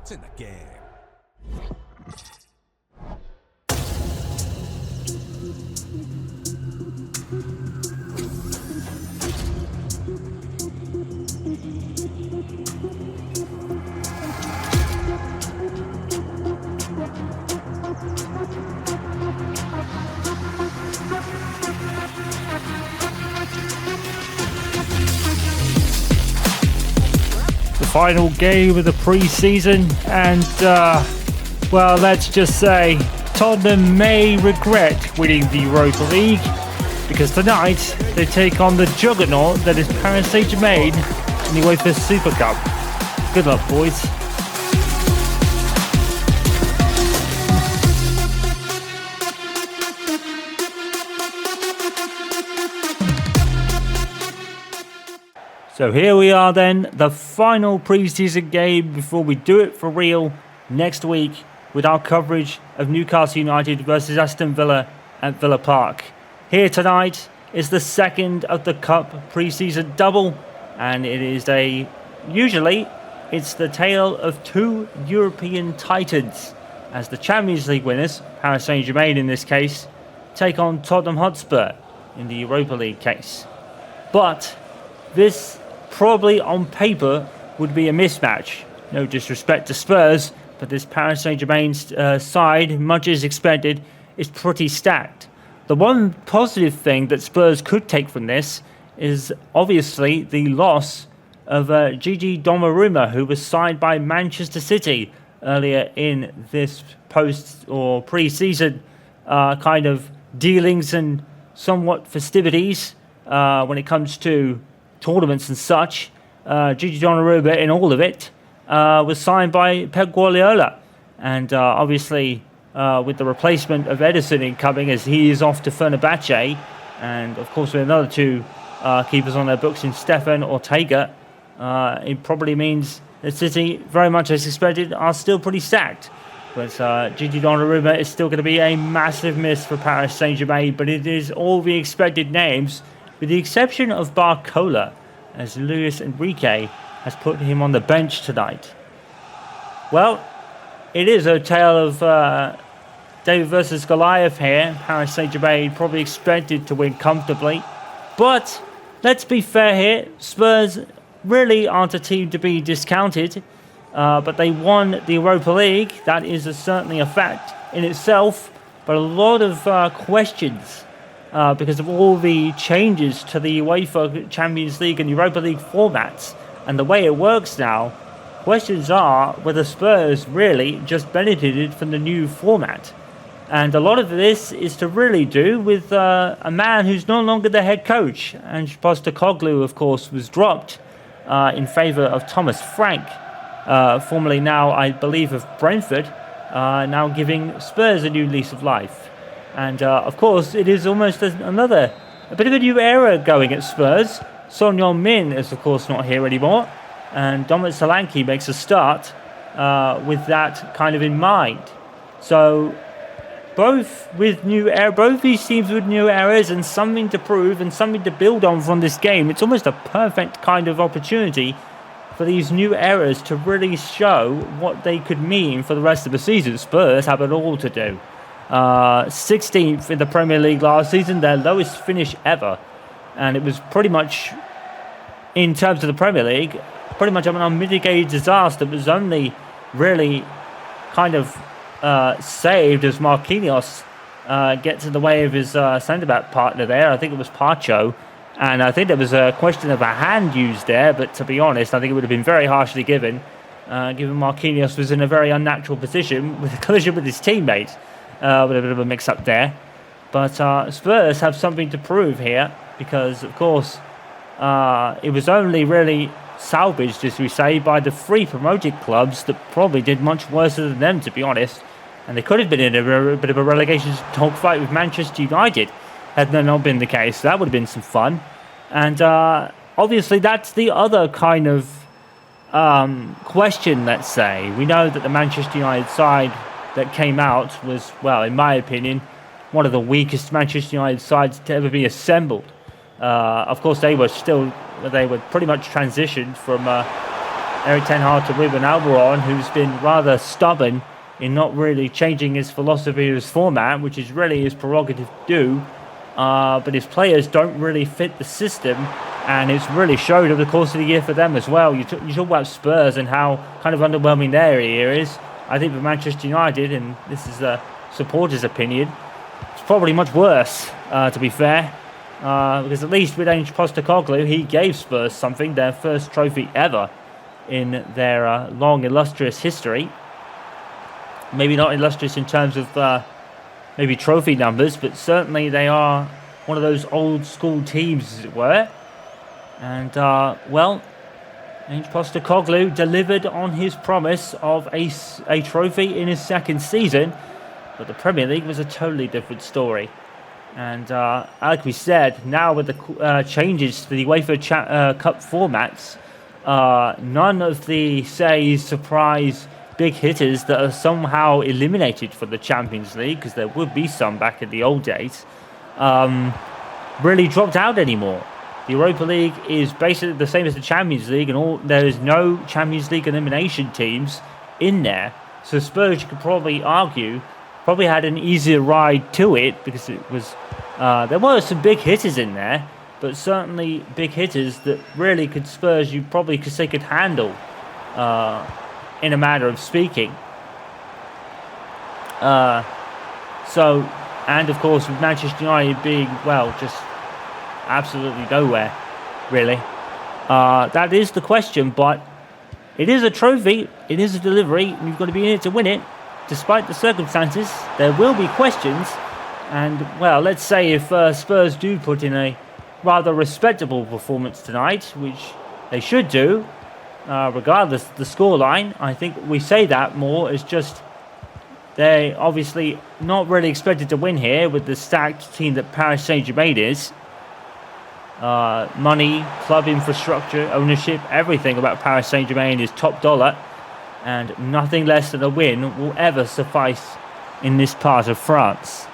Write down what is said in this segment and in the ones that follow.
It's in the game. Final game of the pre-season, and well, let's just say Tottenham may regret winning the Europa League, because tonight they take on the juggernaut that is Paris Saint Germain in the UEFA Super Cup. Good luck, boys. So here we are then, the final pre-season game before we do it for real next week with our coverage of Newcastle United versus Aston Villa at Villa Park. Here tonight is the second of the Cup pre-season double, and it is usually it's the tale of two European titans, as the Champions League winners, Paris Saint Germain in this case, take on Tottenham Hotspur in the Europa League case. But this probably on paper would be a mismatch. No disrespect to Spurs, but this Paris Saint Germain's side, much as expected, is pretty stacked. The one positive thing that Spurs could take from this is obviously the loss of Gigi Donnarumma, who was signed by Manchester City earlier in this post or pre-season kind of dealings and somewhat festivities when it comes to tournaments and such. Gigi Donnarumma in all of it was signed by Pep Guardiola, and obviously with the replacement of Ederson incoming, as he is off to Fenerbahce, and of course with another two keepers on their books in Stefan Ortega, it probably means that City, very much as expected, are still pretty stacked. But Gigi Donnarumma is still going to be a massive miss for Paris Saint-Germain, but it is all the expected names, with the exception of Barcola, as Luis Enrique has put him on the bench tonight. Well, it is a tale of David versus Goliath here. Paris Saint-Germain probably expected to win comfortably. But let's be fair here, Spurs really aren't a team to be discounted. But they won the Europa League. That is certainly a fact in itself. But a lot of questions because of all the changes to the UEFA Champions League and Europa League formats and the way it works now. Questions are whether Spurs really just benefited from the new format. And a lot of this is to really do with a man who's no longer the head coach. And Postecoglou, of course, was dropped in favour of Thomas Frank, formerly now, I believe, of Brentford, now giving Spurs a new lease of life. And, of course, it is almost a bit of a new era going at Spurs. Son Heung-min is, of course, not here anymore. And Dominic Solanke makes a start with that kind of in mind. So both these teams with new eras and something to prove and something to build on from this game. It's almost a perfect kind of opportunity for these new eras to really show what they could mean for the rest of the season. Spurs have it all to do. 16th in the Premier League last season, their lowest finish ever. And it was pretty much, in terms of the Premier League, pretty much an unmitigated disaster. It was only really kind of saved as Marquinhos gets in the way of his centre-back partner there. I think it was Pacho. And I think there was a question of a hand used there, but to be honest, I think it would have been very harshly given Marquinhos was in a very unnatural position with a collision with his teammate. With a bit of a mix-up there. But Spurs have something to prove here, because, of course, it was only really salvaged, as we say, by the three promoted clubs that probably did much worse than them, to be honest. And they could have been in a bit of a relegation dogfight with Manchester United, had that not been the case. That would have been some fun. And obviously that's the other kind of question, let's say. We know that the Manchester United side that came out was, well, in my opinion, one of the weakest Manchester United sides to ever be assembled. Of course, they were pretty much transitioned from Erik ten Hag to Ruben Almiron, who's been rather stubborn in not really changing his philosophy or his format, which is really his prerogative to do. But his players don't really fit the system, and it's really showed over the course of the year for them as well. You talk about Spurs and how kind of underwhelming their year is. I think for Manchester United, and this is a supporter's opinion, it's probably much worse, to be fair. Because at least with Ange Postecoglou, he gave Spurs something, their first trophy ever in their long, illustrious history. Maybe not illustrious in terms of maybe trophy numbers, but certainly they are one of those old school teams, as it were. And, well, Ange Postecoglou delivered on his promise of a trophy in his second season, but the Premier League was a totally different story. And like we said, now with the changes to the UEFA Cup formats, none of the, say, surprise big hitters that are somehow eliminated for the Champions League, because there would be some back in the old days, really dropped out anymore. The Europa League is basically the same as the Champions League, and there is no Champions League elimination teams in there. So Spurs, you could probably argue, probably had an easier ride to it, because it was there were some big hitters in there, but certainly big hitters that really could Spurs, you probably could say, could handle in a matter of speaking. So, and of course with Manchester United being, well, just absolutely nowhere, really. That is the question, but it is a trophy, it is a delivery, and you've got to be in it to win it. Despite the circumstances, there will be questions, and, well, let's say if Spurs do put in a rather respectable performance tonight, which they should do, regardless of the scoreline, I think we say that more as just they obviously not really expected to win here with the stacked team that Paris Saint Germain is. Money, club infrastructure, ownership, everything about Paris Saint Germain is top dollar, and nothing less than a win will ever suffice in this part of France.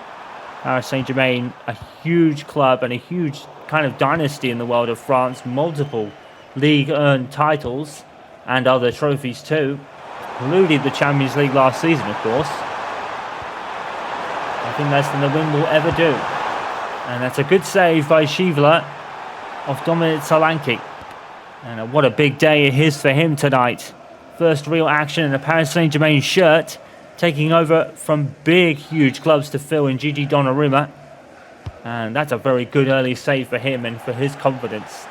Paris Saint Germain, a huge club and a huge kind of dynasty in the world of France, multiple league-earned titles and other trophies too, including the Champions League last season, of course. Nothing less than a win will ever do. And that's a good save by Schivler off Dominic Solanke. And what a big day it is for him tonight. First real action in a Paris Saint-Germain shirt, taking over from big, huge clubs to fill in Gigi Donnarumma. And that's a very good early save for him and for his confidence,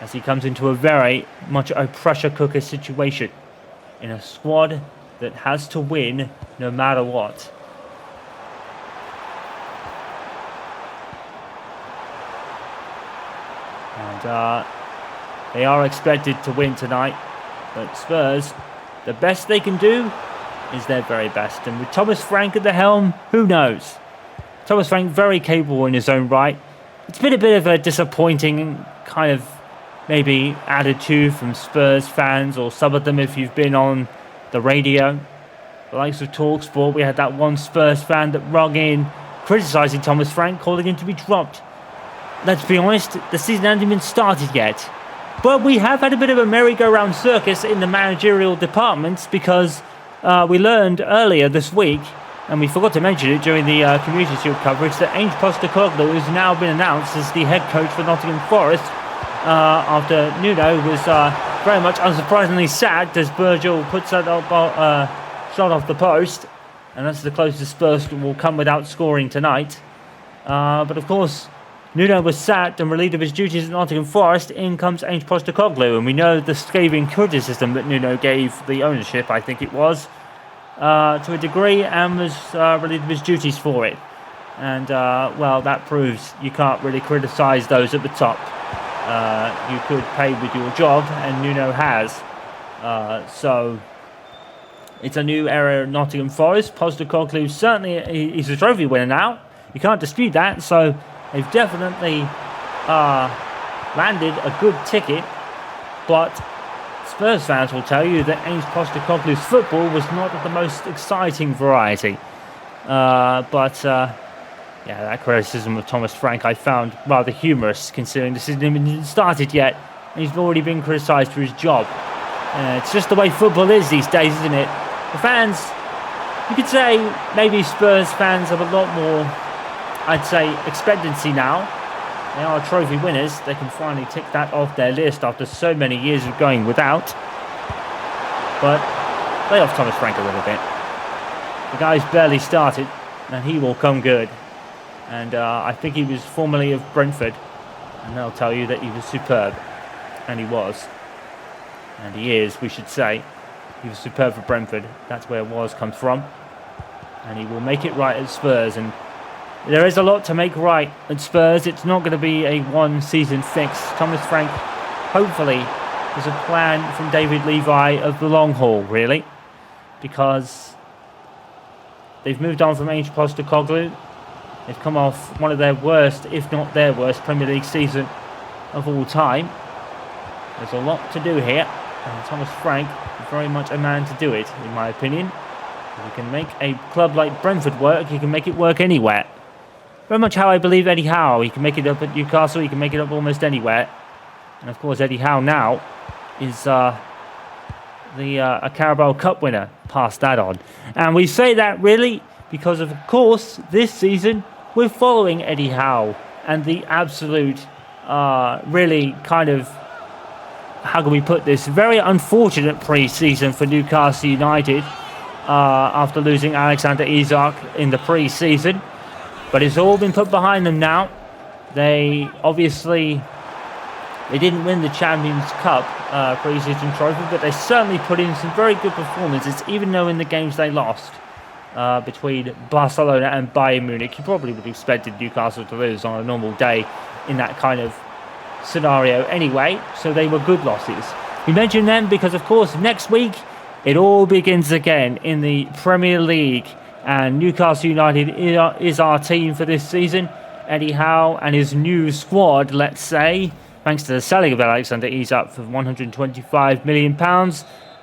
as he comes into a very much a pressure cooker situation in a squad that has to win no matter what. And they are expected to win tonight, but Spurs, the best they can do is their very best. And with Thomas Frank at the helm, who knows? Thomas Frank, very capable in his own right. It's been a bit of a disappointing kind of maybe attitude from Spurs fans, or some of them if you've been on the radio. The likes of TalkSport, we had that one Spurs fan that rung in criticising Thomas Frank, calling him to be dropped. Let's be honest, the season hasn't even started yet. But we have had a bit of a merry-go-round circus in the managerial departments, because we learned earlier this week, and we forgot to mention it during the Community Shield coverage, that Ange Postecoglou has now been announced as the head coach for Nottingham Forest, after Nuno was very much unsurprisingly sacked as Virgil puts that shot off the post, and that's the closest Spurs will come without scoring tonight. But of course, Nuno was sacked and relieved of his duties at Nottingham Forest. In comes Ange Postecoglou, and we know the scathing criticism that Nuno gave the ownership, I think it was, to a degree, and was relieved of his duties for it. And, well, that proves you can't really criticise those at the top. You could pay with your job, and Nuno has. So, it's a new era at Nottingham Forest. Postecoglou certainly, he's a trophy winner now. You can't dispute that, so they've definitely landed a good ticket, but Spurs fans will tell you that Ange Postecoglou's football was not of the most exciting variety. Yeah, that criticism of Thomas Frank I found rather humorous, considering this isn't even started yet, and he's already been criticised for his job. It's just the way football is these days, isn't it? The fans, you could say maybe Spurs fans have a lot more, I'd say, expectancy now. They are trophy winners. They can finally tick that off their list after so many years of going without. But lay off Thomas Frank a little bit. The guy's barely started, and he will come good. And I think he was formerly of Brentford, and they'll tell you that he was superb. And he was. And he is, we should say. He was superb for Brentford. That's where was comes from. And he will make it right at Spurs. And there is a lot to make right at Spurs. It's not going to be a one-season fix. Thomas Frank, hopefully, is a plan from David Levi of the long haul, really. Because they've moved on from Ange Postecoglou. They've come off one of their worst, if not their worst, Premier League season of all time. There's a lot to do here. And Thomas Frank is very much a man to do it, in my opinion. If he can make a club like Brentford work, he can make it work anywhere. Very much how I believe Eddie Howe. He can make it up at Newcastle, he can make it up almost anywhere. And of course, Eddie Howe now is a Carabao Cup winner. Pass that on. And we say that really because, of course, this season we're following Eddie Howe and the absolute, really kind of, how can we put this, very unfortunate pre-season for Newcastle United after losing Alexander Isak in the pre-season. But it's all been put behind them now. They didn't win the Champions Cup pre-season trophy, but they certainly put in some very good performances, even though in the games they lost between Barcelona and Bayern Munich. You probably would have expected Newcastle to lose on a normal day in that kind of scenario anyway, so they were good losses. We mention them because, of course, next week it all begins again in the Premier League, and Newcastle United is our team for this season. Eddie Howe and his new squad, let's say, thanks to the selling of Alexander Isak for £125 million,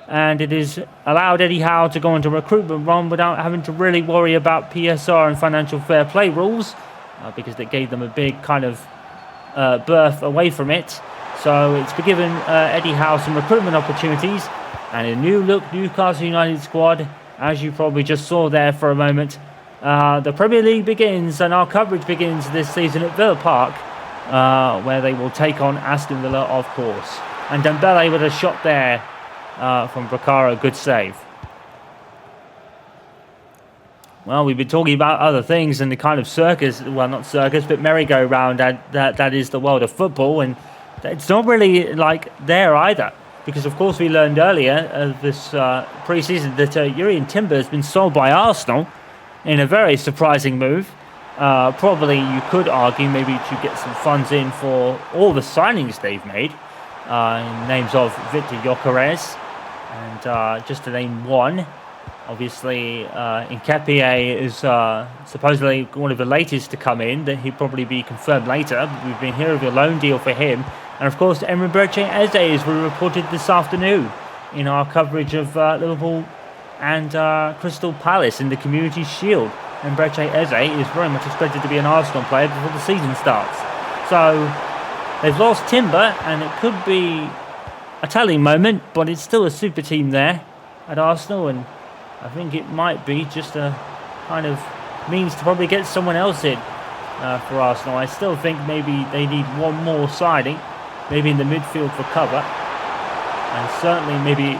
and it has allowed Eddie Howe to go on to recruitment run without having to really worry about PSR and financial fair play rules, because they gave them a big kind of berth away from it. So it's given Eddie Howe some recruitment opportunities, and a new look Newcastle United squad, as you probably just saw there for a moment. The Premier League begins, and our coverage begins this season at Villa Park, where they will take on Aston Villa, of course. And Dembele with a shot there from Baccara, good save. Well, we've been talking about other things and the kind of circus, well, not circus, but merry-go-round that is the world of football, and it's not really like there either, because of course we learned earlier of this pre-season that Jurrien Timber has been sold by Arsenal in a very surprising move. Probably you could argue maybe to get some funds in for all the signings they've made, in names of Victor Gyökeres, and just to name one. Obviously, Nketiah is supposedly one of the latest to come in. That he'll probably be confirmed later. We've been hearing of a loan deal for him. And of course, Emerich Eze, as we reported this afternoon in our coverage of Liverpool and Crystal Palace in the Community Shield. Emerich Eze is very much expected to be an Arsenal player before the season starts. So they've lost Timber, and it could be a telling moment, but it's still a super team there at Arsenal, and I think it might be just a kind of means to probably get someone else in for Arsenal. I still think maybe they need one more signing, maybe in the midfield for cover, and certainly maybe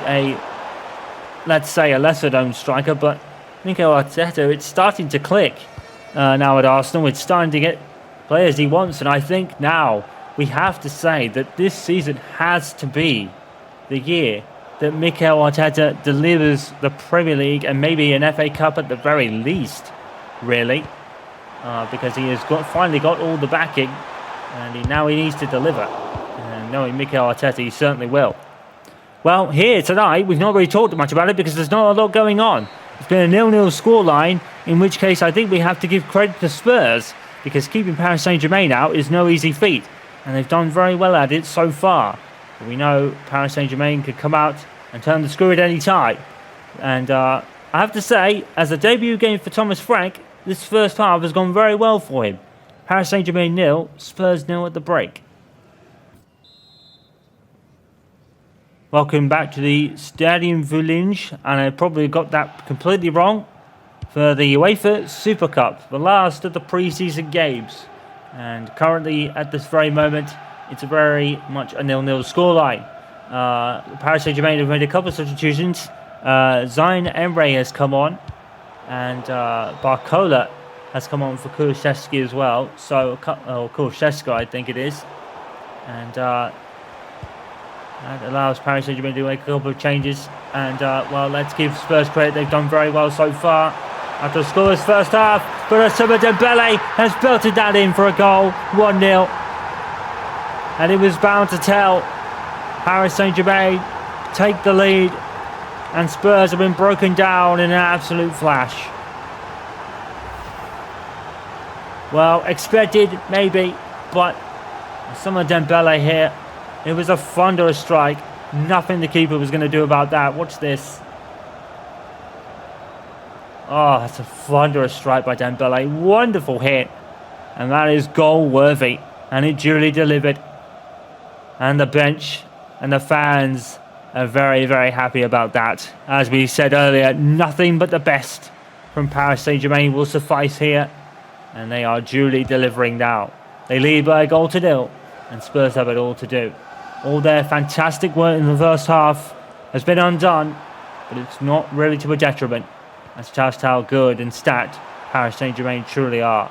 let's say a lesser-known striker, but Mikel Arteta, it's starting to click now at Arsenal. It's starting to get players he wants, and I think now we have to say that this season has to be the year that Mikel Arteta delivers the Premier League and maybe an FA Cup at the very least, really, because he has finally got all the backing, and now he needs to deliver. And knowing Mikel Arteta, he certainly will. Well, here tonight, we've not really talked much about it because there's not a lot going on. It's been a 0-0 scoreline, in which case I think we have to give credit to Spurs, because keeping Paris Saint Germain out is no easy feat, and they've done very well at it so far. But we know Paris Saint Germain could come out and turn the screw at any time. And I have to say, as a debut game for Thomas Frank, this first half has gone very well for him. Paris Saint Germain 0, Spurs 0 at the break. Welcome back to the Stadium Village, and I probably got that completely wrong, for the UEFA Super Cup, the last of the pre-season games. And currently, at this very moment, it's very much a 0-0 scoreline. Paris Saint Germain have made a couple of substitutions. Saint Germain has come on, and Barcola has come on for Kulusevski as well. So, Kulusevski, I think it is. And that allows Paris Saint Germain to make a couple of changes. And, well, let's give Spurs credit. They've done very well so far. After the scoreless first half, but Dembele has belted that in for a goal. 1-0. And it was bound to tell. Paris Saint Germain take the lead. And Spurs have been broken down in an absolute flash. Well, expected, maybe. But Dembele here. It was a thunderous strike. Nothing the keeper was going to do about that. Watch this. Oh, that's a thunderous strike by Dembele. Wonderful hit. And that is goal worthy. And it duly delivered. And the bench and the fans are very, very happy about that. As we said earlier, nothing but the best from Paris Saint Germain will suffice here. And they are duly delivering now. They lead by a goal to 0. And Spurs have it all to do. All their fantastic work in the first half has been undone. But it's not really to a detriment. That's just how good and stacked Paris Saint Germain truly are.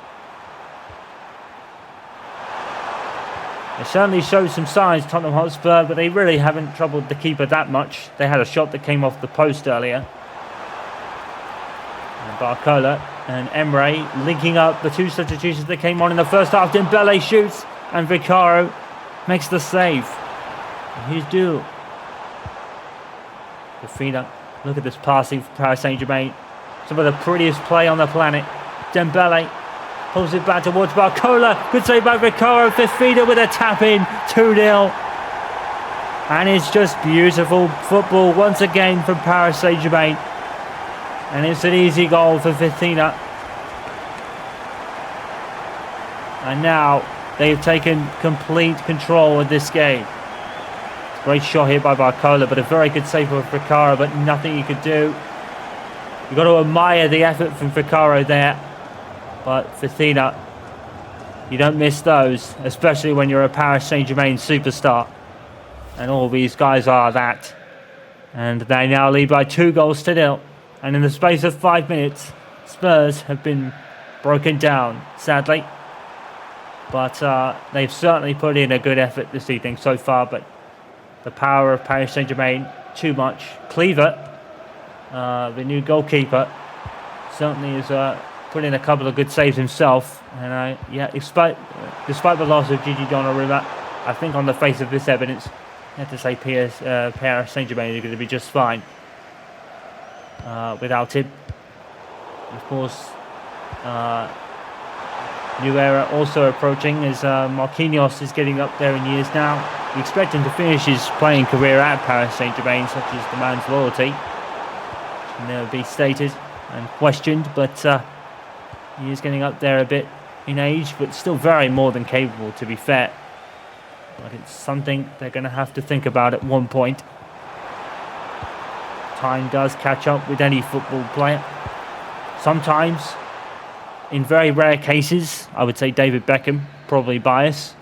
They certainly showed some signs, Tottenham Hotspur, but they really haven't troubled the keeper that much. They had a shot that came off the post earlier. And Barcola and Emre linking up the two substitutions that came on in the first half. Dembele shoots and Vicaro makes the save. And here's Doul. Defina, look at this passing for Paris Saint Germain. Some of the prettiest play on the planet. Dembele pulls it back towards Barcola. Good save by Vicaro. Fifita with a tap in. 2-0. And it's just beautiful football once again from Paris Saint Germain. And it's an easy goal for Fifita. And now they've taken complete control of this game. Great shot here by Barcola, but a very good save by Vicaro, but nothing he could do. You've got to admire the effort from Vicaro there. But Fifita, you don't miss those, especially when you're a Paris Saint Germain superstar. And all these guys are that. And they now lead by 2 goals to 0. And in the space of 5 minutes, Spurs have been broken down, sadly. But they've certainly put in a good effort this evening so far. But the power of Paris Saint Germain, too much. Cleaver, the new goalkeeper, certainly has put in a couple of good saves himself. And yeah, despite the loss of Gigi Donnarumma, I think on the face of this evidence, I have to say Paris Saint Germain is going to be just fine without him. Of course, new era also approaching as Marquinhos is getting up there in years now. We expect him to finish his playing career at Paris Saint Germain, such as the man's loyalty can never be stated and questioned, but he is getting up there a bit in age, but still very more than capable, to be fair. But it's something they're going to have to think about at one point. Time does catch up with any football player. Sometimes, in very rare cases, I would say David Beckham, probably biased.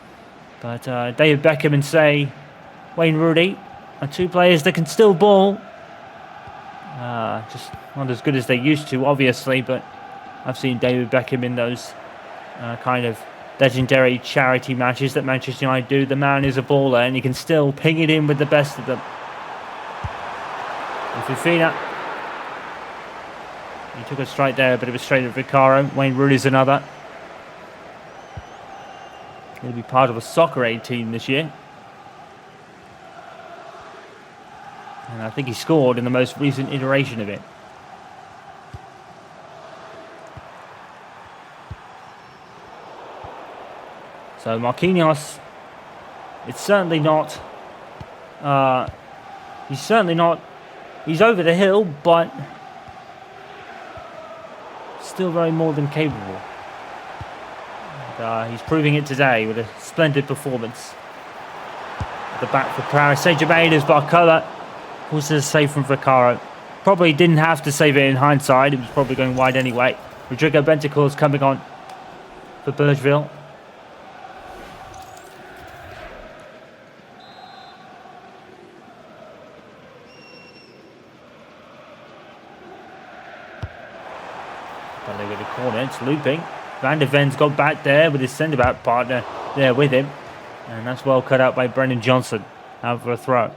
But David Beckham and, say, Wayne Rooney are two players that can still ball. Just not as good as they used to, obviously, but I've seen David Beckham in those kind of legendary charity matches that Manchester United do. The man is a baller and he can still ping it in with the best of them. And Fifita, he took a strike there, but it was straight at Vicaro. Wayne Rooney's another. He'll be part of a soccer aid team this year. And I think he scored in the most recent iteration of it. So Marquinhos, it's certainly not, he's over the hill, but still very more than capable. And, he's proving it today with a splendid performance. At the back for Paris Saint Germain is Barcola. Was a save from Vaccaro. Probably didn't have to save it in hindsight. It was probably going wide anyway. Rodrigo Bentancur's coming on for Burgeville. With the corner, it's looping. Van der Ven's got back there with his centre-back partner there with him. And that's well cut out by Brendan Johnson. Out for a throw.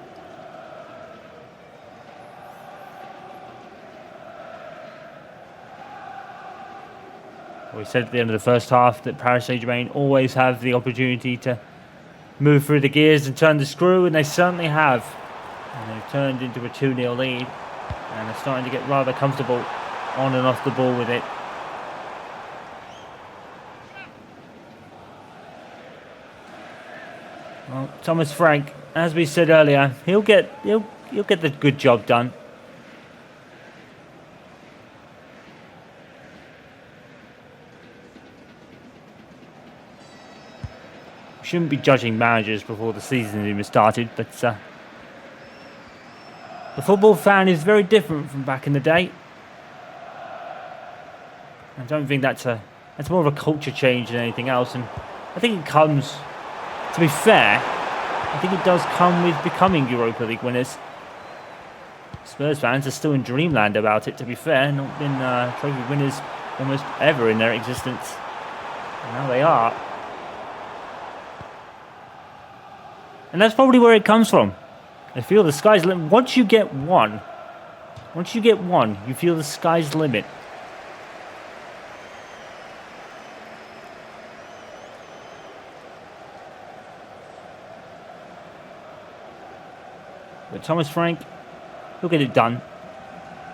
We said at the end of the first half that Paris Saint Germain always have the opportunity to move through the gears and turn the screw, and they certainly have. And they've turned into a 2-0 lead, and they're starting to get rather comfortable on and off the ball with it. Well, Thomas Frank, as we said earlier, he'll get the good job done. Shouldn't be judging managers before the season even started, but the football fan is very different from back in the day. I don't think that's more of a culture change than anything else, and I think it comes, to be fair, I think it does come with becoming Europa League winners. Spurs fans are still in dreamland about it, to be fair, not been trophy winners almost ever in their existence. And now they are. And that's probably where it comes from. I feel the sky's the limit. Once you get one, you feel the sky's the limit. But Thomas Frank, he'll get it done.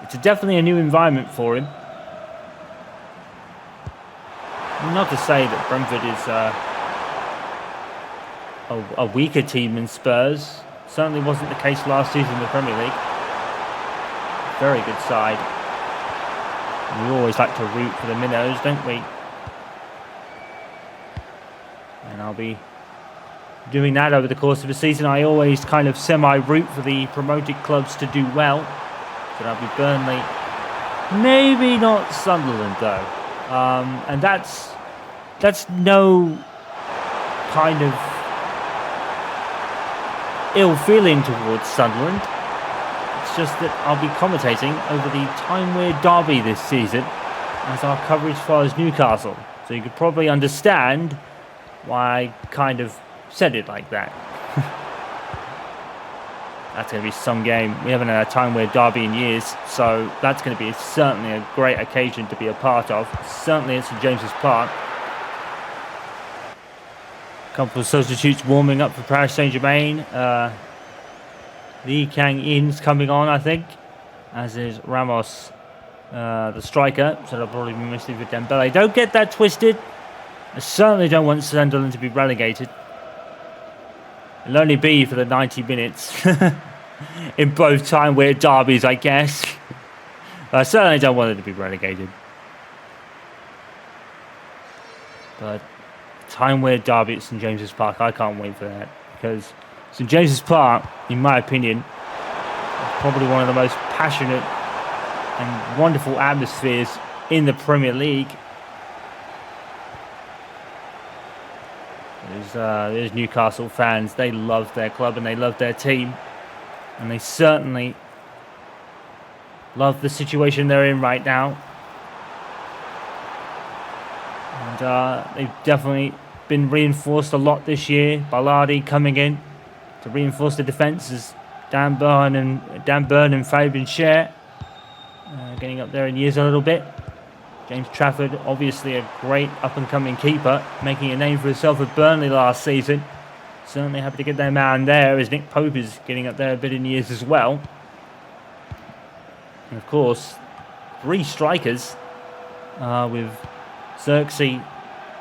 It's definitely a new environment for him. Not to say that Brentford is a weaker team than Spurs. Certainly wasn't the case last season in the Premier League. Very good side. We always like to root for the minnows, don't we? And I'll be doing that over the course of the season. I always kind of semi-root for the promoted clubs to do well. So that'll be Burnley. Maybe not Sunderland though. And that's no kind of ill feeling towards Sunderland. It's just that I'll be commentating over the Tyne-Wear derby this season as our coverage follows Newcastle. So you could probably understand why I kind of said it like that. That's going to be some game. We haven't had a Tyne-Wear derby in years, so that's going to be certainly a great occasion to be a part of. Certainly at St James's Park. Couple of substitutes warming up for Paris Saint Germain. Lee Kang-in's coming on, I think, as is Ramos, the striker. So they'll probably be missing for Dembele. Don't get that twisted. I certainly don't want Sunderland to be relegated. It'll only be for the 90 minutes in both Tyne-Wear derbies, I guess. I certainly don't want it to be relegated. But Tyne-Wear derby at St James's Park, I can't wait for that, because St James's Park, in my opinion, is probably one of the most passionate and wonderful atmospheres in the Premier League. There's Newcastle fans. They love their club and they love their team, and they certainly love the situation they're in right now. And they've definitely been reinforced a lot this year. Ballardi coming in to reinforce the defence as Dan Burn and Fabian Schär getting up there in years a little bit. James Trafford, obviously a great up-and-coming keeper, making a name for himself at Burnley last season. Certainly happy to get their man there, as Nick Pope is getting up there a bit in years as well. And of course, 3 strikers with Xerxes,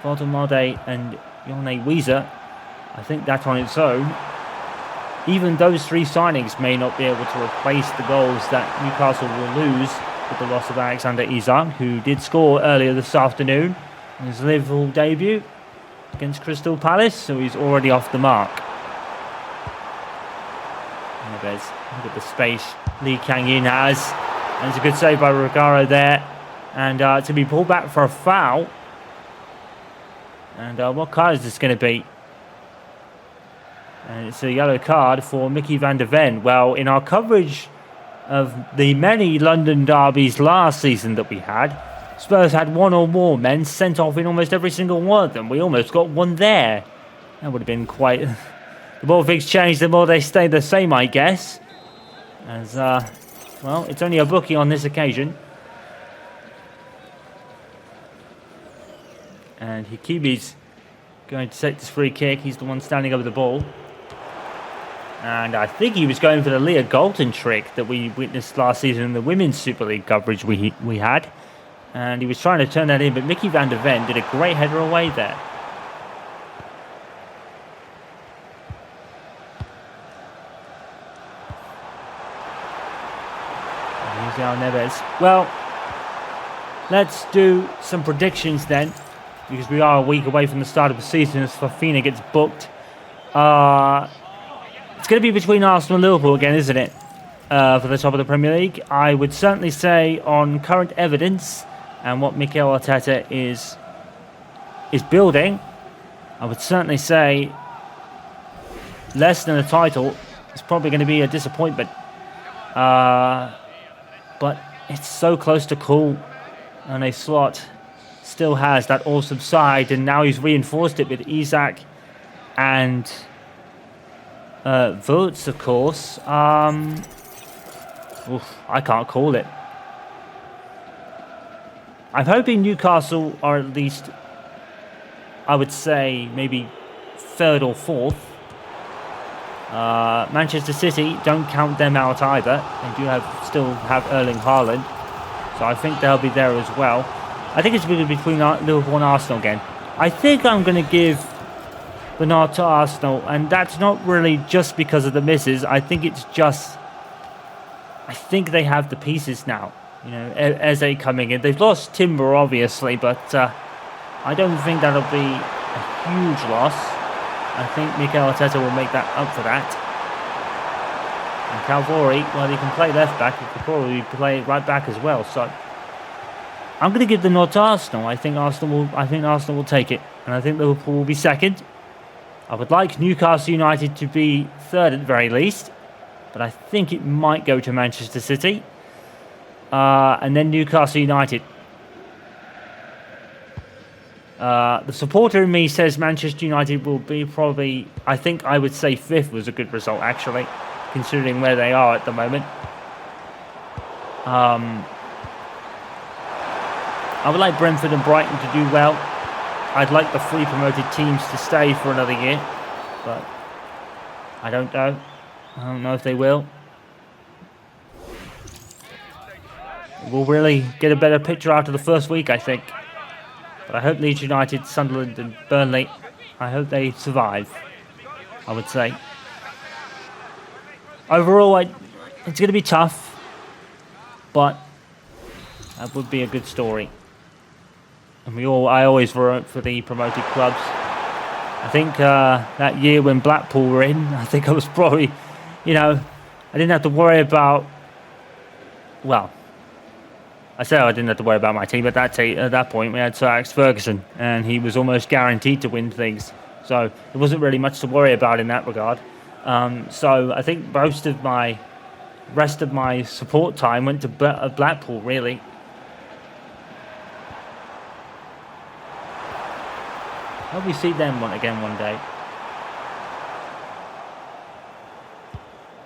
Valtemade and Yone Weezer. I think that on its own, even those 3 signings may not be able to replace the goals that Newcastle will lose with the loss of Alexander Isak, who did score earlier this afternoon in his Liverpool debut against Crystal Palace, so he's already off the mark. Neves. Look at the space Lee Kang-in has. And it's a good save by Ruggiero there. And to be pulled back for a foul. And what card is this going to be? And it's a yellow card for Mickey van der Ven. Well, in our coverage of the many London derbies last season that we had, Spurs had one or more men sent off in almost every single one of them. We almost got one there. That would have been quite... The more things change, the more they stay the same, I guess. As, well, it's only a bookie on this occasion. And Hikibi's going to take this free kick. He's the one standing over the ball. And I think he was going for the Leah Galton trick that we witnessed last season in the Women's Super League coverage we had. And he was trying to turn that in, but Mickey van der Ven did a great header away there. Neves. Well, let's do some predictions then, because we are a week away from the start of the season as Fafina gets booked. It's going to be between Arsenal and Liverpool again, isn't it? For the top of the Premier League. I would certainly say, on current evidence and what Mikel Arteta is building, I would certainly say less than a title is probably going to be a disappointment. But it's so close to cool, and a slot still has that awesome side, and now he's reinforced it with Isak and Votes, of course. I can't call it. I'm hoping Newcastle are at least, I would say, maybe third or fourth. Manchester City, don't count them out either. They do still have Erling Haaland, so I think they'll be there as well. I think it's going to be between Liverpool and Arsenal again. I think I'm going to give the nod to Arsenal, and that's not really just because of the misses. I think it's just, I think they have the pieces now. You know, Eze coming in. They've lost Timber, obviously, but I don't think that'll be a huge loss. I think Mikel Arteta will make that up for that. And Calvori, well, he can play left back. He could probably play right back as well. So I'm going to give the nod to Arsenal. I think Arsenal will take it, and I think Liverpool will be second. I would like Newcastle United to be third at the very least, but I think it might go to Manchester City, and then Newcastle United. The supporter in me says Manchester United will be probably, I would say fifth was a good result, actually, considering where they are at the moment. I would like Brentford and Brighton to do well. I'd like the three promoted teams to stay for another year, but I don't know. I don't know if they will. We'll really get a better picture after the first week, I think. But I hope Leeds United, Sunderland and Burnley, I hope they survive, I would say. Overall, it's going to be tough, but that would be a good story. And I always vote for the promoted clubs. I think that year when Blackpool were in, I think I was probably, I didn't have to worry about, well, I say I didn't have to worry about my team, but at that point we had Sir Alex Ferguson, and he was almost guaranteed to win things. So there wasn't really much to worry about in that regard. So I think most of my rest of my support time went to Blackpool, really. Hope we see them again one day.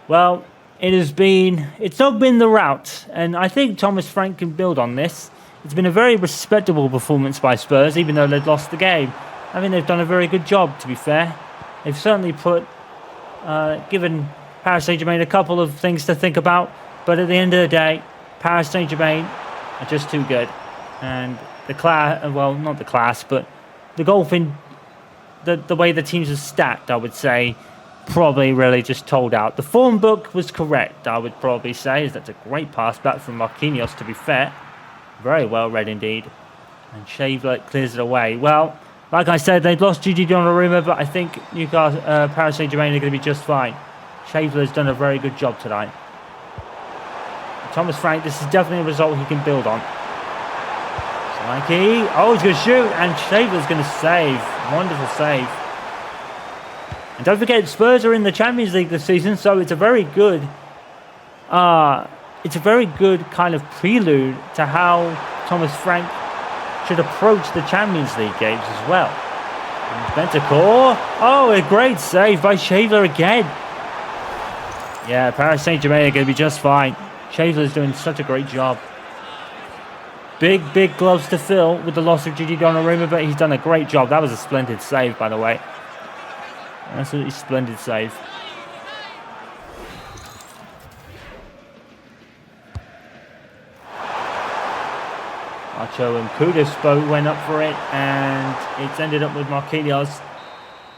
Well, it's not been the route, and I think Thomas Frank can build on this. It's been a very respectable performance by Spurs, even though they'd lost the game. I mean, they've done a very good job, to be fair. They've certainly given Paris Saint Germain a couple of things to think about, but at the end of the day, Paris Saint Germain are just too good. And the class, well, not the class, but the golfing, the way the teams are stacked, I would say, probably really just told out. The form book was correct, I would probably say. That's a great pass back from Marquinhos, to be fair. Very well read indeed. And Shavelet clears it away. Well, like I said, they've lost Gigi Donnarumma, but I think Paris Saint-Germain are going to be just fine. Shaver's done a very good job tonight. Thomas Frank, this is definitely a result he can build on. Slanky. Oh, he's going to shoot, and Shaver's going to save. Wonderful save. And don't forget, Spurs are in the Champions League this season, so it's a very good kind of prelude to how Thomas Frank should approach the Champions League games as well. Bentancur. Oh, a great save by Shaver again. Yeah, Paris Saint Germain are going to be just fine. Shaver's doing such a great job. Big gloves to fill with the loss of Gigi Donnarumma, but he's done a great job. That was a splendid save, by the way. Absolutely splendid save. Archo and Kudus both went up for it, and it's ended up with Marquinhos.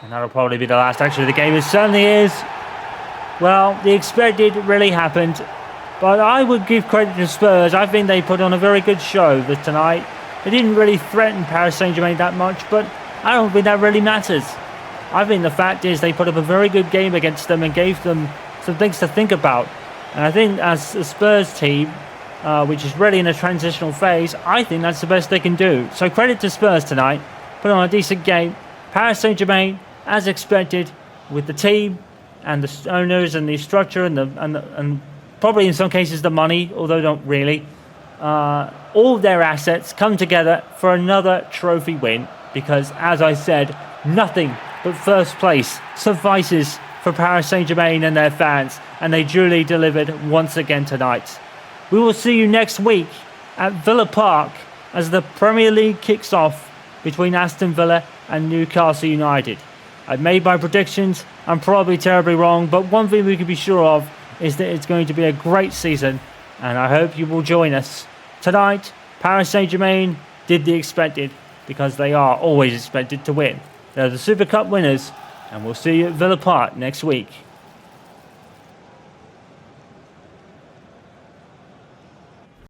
And that'll probably be the last action of the game. It certainly is. Well, the expected really happened. But I would give credit to Spurs. I think they put on a very good show tonight. They didn't really threaten Paris Saint-Germain that much, but I don't think that really matters. I think the fact is they put up a very good game against them and gave them some things to think about. And I think as a Spurs team, which is really in a transitional phase, I think that's the best they can do. So credit to Spurs tonight. Put on a decent game. Paris Saint-Germain, as expected, with the team and the owners and the structure and probably in some cases the money, although not really. All their assets come together for another trophy win because, as I said, nothing but first place suffices for Paris Saint-Germain and their fans, and they duly delivered once again tonight. We will see you next week at Villa Park as the Premier League kicks off between Aston Villa and Newcastle United. I've made my predictions. I'm probably terribly wrong, but one thing we can be sure of is that it's going to be a great season, and I hope you will join us. Tonight, Paris Saint-Germain did the expected, because they are always expected to win. They're the Super Cup winners, and we'll see you at Villa Park next week.